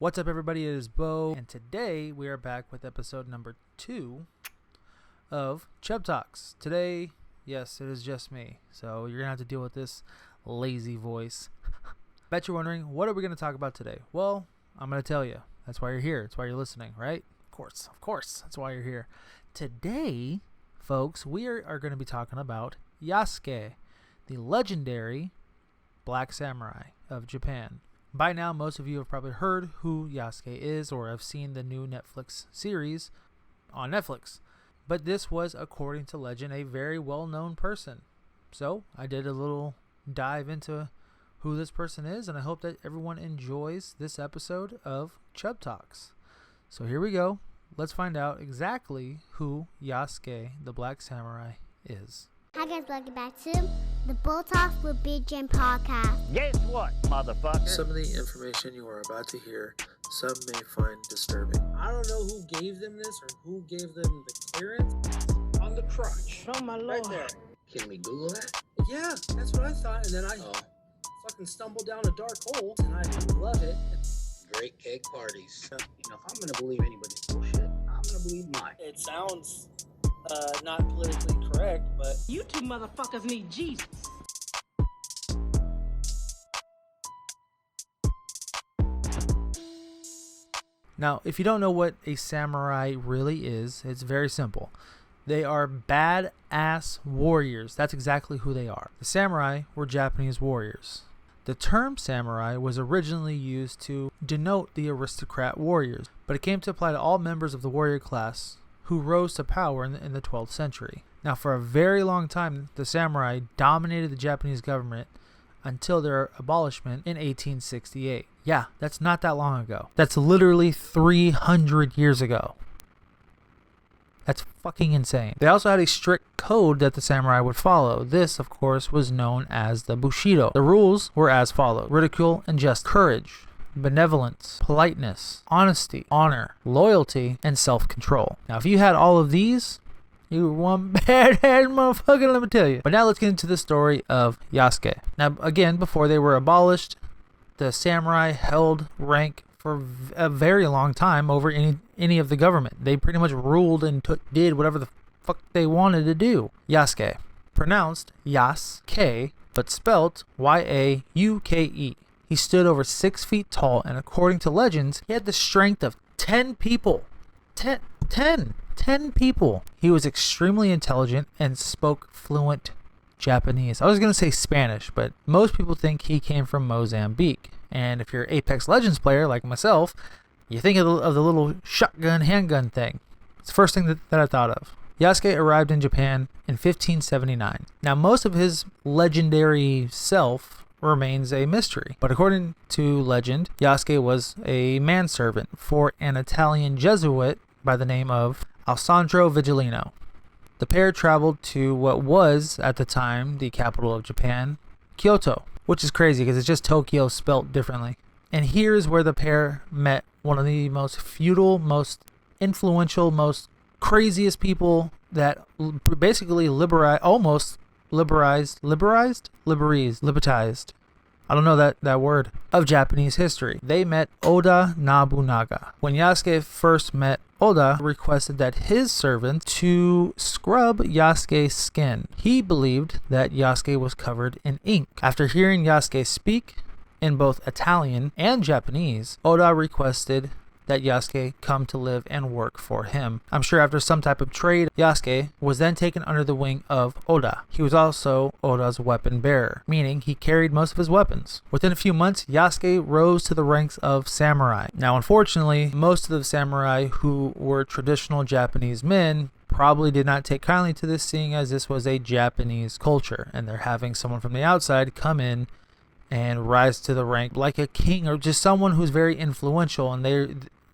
What's up, everybody? It is Bo, and today we are back with episode number 2 of Chub Talks. Today, yes, it is just me, so you're gonna have to deal with this lazy voice. Bet you're wondering, what are we gonna talk about today? Well, I'm gonna tell you. That's why you're here. That's why you're listening, right? Of course. That's why you're here. Today, folks, we are going to be talking about Yasuke, the legendary Black Samurai of Japan. By now, most of you have probably heard who Yasuke is or have seen the new Netflix series on Netflix. But this was, according to legend, a very well-known person. So I did a little dive into who this person is, and I hope that everyone enjoys this episode of Chub Talks. So here we go. Let's find out exactly who Yasuke, the Black Samurai, is. Hi guys, welcome back to the BTWBJ podcast. Guess what, motherfucker? Some of the information you are about to hear, some may find disturbing. I don't know who gave them this or who gave them the clearance. On the crotch. Oh my Right lord. there. Can we Google that? Yeah, that's what I thought. And then I fucking stumbled down a dark hole and I love it. Great cake parties. You know, if I'm gonna believe anybody's bullshit, I'm gonna believe mine. It sounds not politically correct, but You two motherfuckers need Jesus. Now, if you don't know what a samurai really is, it's very simple. They are badass warriors. That's exactly who they are. The samurai were Japanese warriors. The term samurai was originally used to denote the aristocrat warriors, but it came to apply to all members of the warrior class who rose to power in the 12th century. Now, for a very long time, the samurai dominated the Japanese government until their abolishment in 1868. Yeah, that's not that long ago. That's literally 300 years ago. That's fucking insane. They also had a strict code that the samurai would follow. This, of course, was known as the Bushido. The rules were as follows: ridicule and just courage, benevolence, politeness, honesty, honor, loyalty, and self-control. Now, if you had all of these, you were one badass motherfucker, let me tell you. But now let's get into the story of Yasuke. Now, again, before they were abolished, the samurai held rank for a very long time over any of the government. They pretty much ruled and did whatever the fuck they wanted to do. Yasuke, pronounced Yasuke, but spelt Y-A-U-K-E. He stood over 6 feet tall, and according to legends, he had the strength of 10 people. 10 people. He was extremely intelligent and spoke fluent Japanese. I was going to say Spanish, but most people think he came from Mozambique. And if you're an Apex Legends player like myself, you think of the little shotgun handgun thing. It's the first thing that I thought of. Yasuke arrived in Japan in 1579. Now, most of his legendary self remains a mystery, but according to legend, Yasuke was a manservant for an Italian Jesuit by the name of Alessandro Vigilino. The pair traveled to what was, at the time, the capital of Japan, Kyoto, which is crazy because it's just Tokyo spelt differently. And here's where the pair met one of the most feudal, most influential, most craziest people that basically libertized. I don't know that word, of Japanese history. They met Oda Nobunaga. When Yasuke first met Oda, requested that his servant to scrub Yasuke's skin. He believed that Yasuke was covered in ink. After hearing Yasuke speak in both Italian and Japanese, Oda requested that Yasuke come to live and work for him. I'm sure after some type of trade, Yasuke was then taken under the wing of Oda. He was also Oda's weapon bearer, meaning he carried most of his weapons. Within a few months, Yasuke rose to the ranks of samurai. Now, unfortunately, most of the samurai who were traditional Japanese men probably did not take kindly to this, seeing as this was a Japanese culture, and they're having someone from the outside come in and rise to the rank like a king or just someone who's very influential, and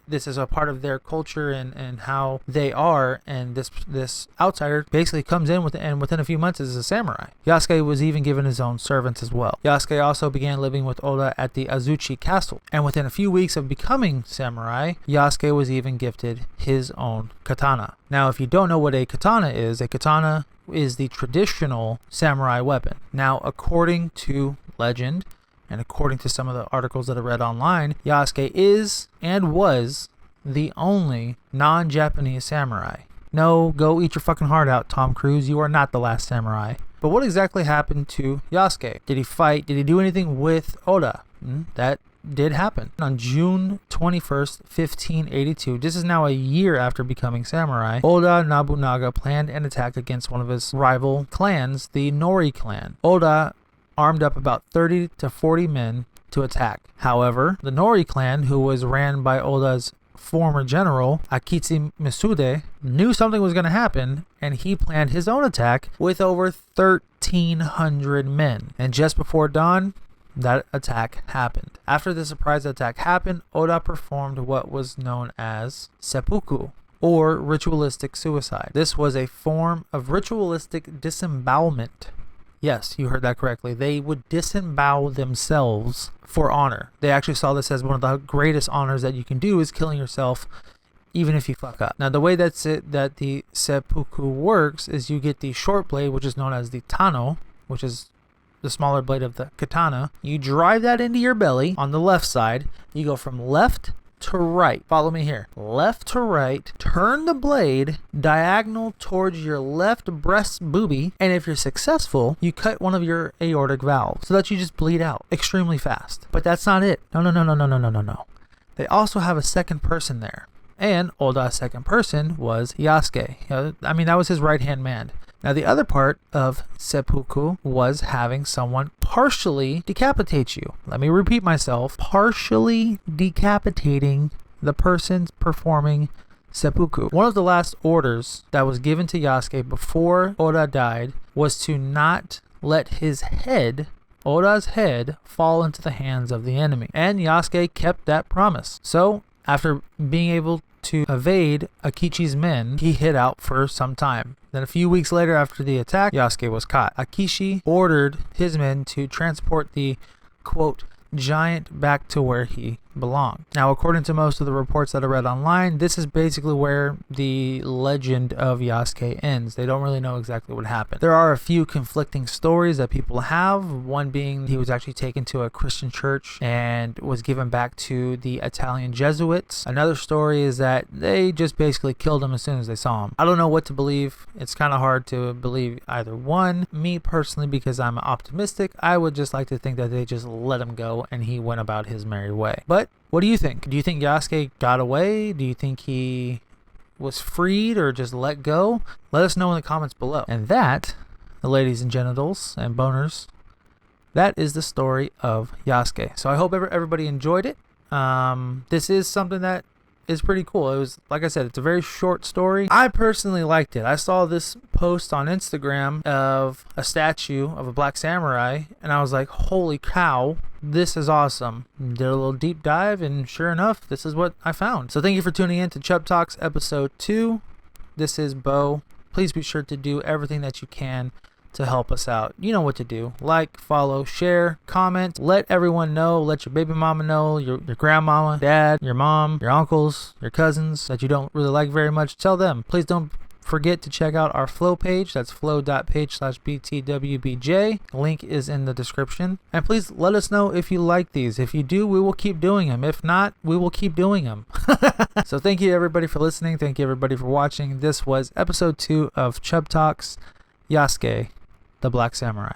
this is a part of their culture and how they are, and this outsider basically comes in within a few months is a samurai. Yasuke was even given his own servants as well. Yasuke also began living with Oda at the Azuchi Castle, and within a few weeks of becoming samurai, Yasuke was even gifted his own katana. Now, if you don't know what a katana is the traditional samurai weapon. Now, according to legend, And according to some of the articles that I read online, Yasuke is and was the only non-Japanese samurai. No, go eat your fucking heart out, Tom Cruise. You are not the last samurai. But what exactly happened to Yasuke? Did he fight? Did he do anything with Oda? That did happen. On June 21st, 1582, this is now a year after becoming samurai, Oda Nobunaga planned an attack against one of his rival clans, the Nori clan. Oda armed up about 30 to 40 men to attack. However, the Nori clan, who was ran by Oda's former general, Akitsu Misude, knew something was going to happen, and he planned his own attack with over 1,300 men. And just before dawn, that attack happened. After the surprise attack happened, Oda performed what was known as seppuku, or ritualistic suicide. This was a form of ritualistic disembowelment. Yes, you heard that correctly. They would disembowel themselves for honor. They actually saw this as one of the greatest honors that you can do, is killing yourself even if you fuck up. Now, the way that the seppuku works is you get the short blade, which is known as the tano, which is the smaller blade of the katana. You drive that into your belly on the left side. You go from left to right. Follow me here. Left to right. Turn the blade diagonal towards your left breast boobie. And if you're successful, you cut one of your aortic valves so that you just bleed out extremely fast. But that's not it. No. They also have a second person there. And Oda's second person was Yasuke. I mean, that was his right-hand man. Now, the other part of seppuku was having someone partially decapitate you. Let me repeat myself. Partially decapitating the person performing seppuku. One of the last orders that was given to Yasuke before Oda died was to not let his head, Oda's head, fall into the hands of the enemy. And Yasuke kept that promise. So, after being able to evade Akichi's men, he hid out for some time. Then a few weeks later, after the attack, Yasuke was caught. Akichi ordered his men to transport the, quote, giant back to where he belonged. Now, according to most of the reports that I read online, this is basically where the legend of Yasuke ends. They don't really know exactly what happened. There are a few conflicting stories that people have, one being he was actually taken to a Christian church and was given back to the Italian Jesuits. Another story is that they just basically killed him as soon as they saw him. I don't know what to believe. It's kind of hard to believe either one. Me personally, because I'm optimistic, I would just like to think that they just let him go and he went about his merry way. But what do you think? Do you think Yasuke got away? Do you think he was freed or just let go? Let us know in the comments below. And that, ladies and genitals and boners, that is the story of Yasuke. So I hope everybody enjoyed it. This is something that is pretty cool. It was, like I said, it's a very short story. I personally liked it. I saw this post on Instagram of a statue of a black samurai, and I was like, holy cow, this is awesome. Did a little deep dive, and sure enough, this is what I found. So thank you for tuning in to Chub Talks episode 2. This is Bo. Please be sure to do everything that you can to help us out. You know what to do. Like, follow, share, comment. Let everyone know. Let your baby mama know, your grandmama, dad, your mom, your uncles, your cousins that you don't really like very much. Tell them. Please don't forget to check out our flow page. That's flow.page/BTWBJ. Link is in the description. And please let us know if you like these. If you do, we will keep doing them. If not, we will keep doing them. So thank you everybody for listening. Thank you everybody for watching. This was episode 2 of Chub Talks. Yasuke, the Black Samurai.